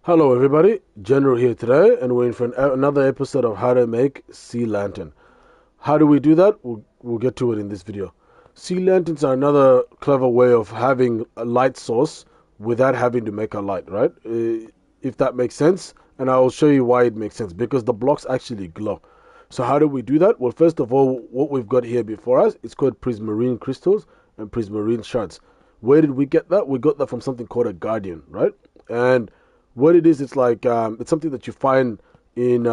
Hello everybody, General here today, and we're in for another episode of how to make sea lantern. How do we do that? We'll get to it in this video. Sea lanterns are another clever way of having a light source without having to make a light, right? If that makes sense, and I will show you why it makes sense, because the blocks actually glow. So how do we do that? Well, first of all, what we've got here before us, it's called prismarine crystals and prismarine shards. Where did we get that? We got that from something called a guardian, right? And what it is, it's like it's something that you find in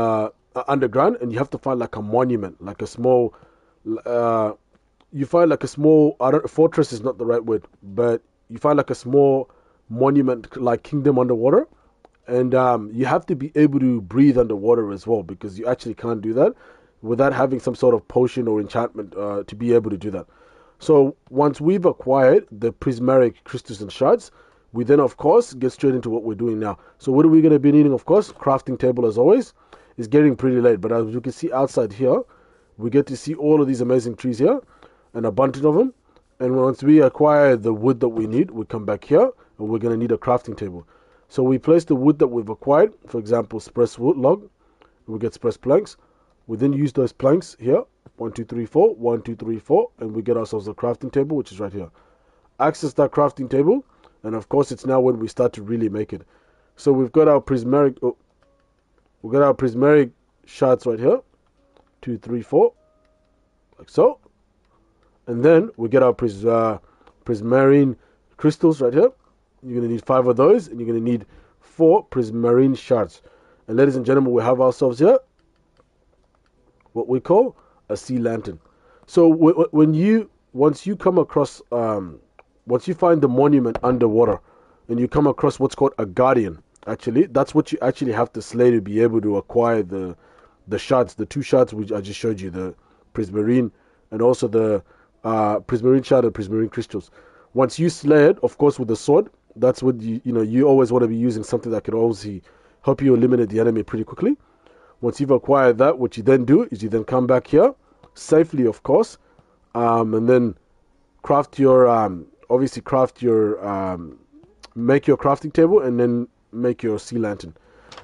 underground, and you have to find like a monument, like a small you find like a small, I don't, fortress is not the right word, but you find like a small monument, like kingdom underwater. And you have to be able to breathe underwater as well, because you actually can't do that without having some sort of potion or enchantment to be able to do that. So once we've acquired the prismatic crystals and shards, we then, of course, get straight into what we're doing now. So what are we going to be needing, of course? Crafting table, as always. It's getting pretty late, but as you can see outside here, we get to see all of these amazing trees here, and a bunch of them. And once we acquire the wood that we need, we come back here, and we're going to need a crafting table. So we place the wood that we've acquired, for example, spruce wood log. We get spruce planks. We then use those planks here, 1, 2, 3, 4, 1, 2, 3, 4, and we get ourselves a crafting table, which is right here. Access that crafting table. And of course, it's now when we start to really make it. So we've got our prismatic, shards right here, 2, 3, 4, like so. And then we get our prismarine crystals right here. You're going to need 5 of those, and you're going to need 4 prismarine shards. And ladies and gentlemen, we have ourselves here what we call a sea lantern. So once you come across once you find the monument underwater, and you come across what's called a guardian, actually, that's what you actually have to slay to be able to acquire the shards, the 2 shards which I just showed you, the prismarine and also the prismarine shard and prismarine crystals. Once you slay it, of course, with the sword, that's what you always want to be using something that can obviously help you eliminate the enemy pretty quickly. Once you've acquired that, what you then do is you then come back here, safely, of course, and then craft your make your crafting table, and then make your sea lantern.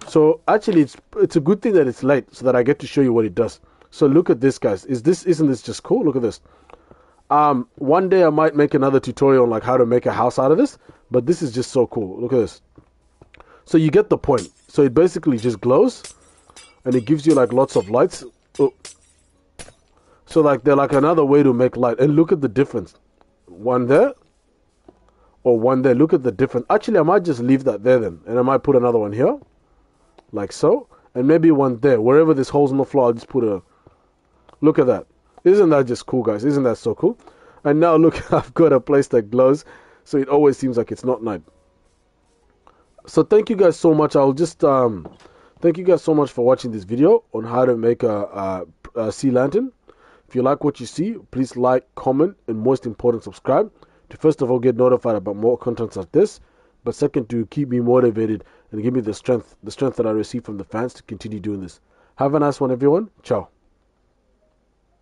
So actually, it's a good thing that it's late, so that I get to show you what it does. So look at this, guys. Isn't this just cool? Look at this. One day I might make another tutorial on like how to make a house out of this, but this is just so cool. Look at this. So you get the point. So it basically just glows, and it gives you like lots of lights. Oh. So like they're like another way to make light. And look at the difference. One there, or one there. Look at the difference. Actually, I might just leave that there then, and I might put another one here, like so, and maybe one there. Wherever this hole's on the floor, I'll just put a. Look at that. Isn't that just cool, guys? Isn't that so cool? And now look, I've got a place that glows, so it always seems like it's not night. So thank you guys so much. I'll just thank you guys so much for watching this video on how to make a sea lantern. If you like what you see, please like, comment, and most important, subscribe to first of all get notified about more contents like this, but second, to keep me motivated and give me the strength that I receive from the fans to continue doing this. Have a nice one, everyone. Ciao.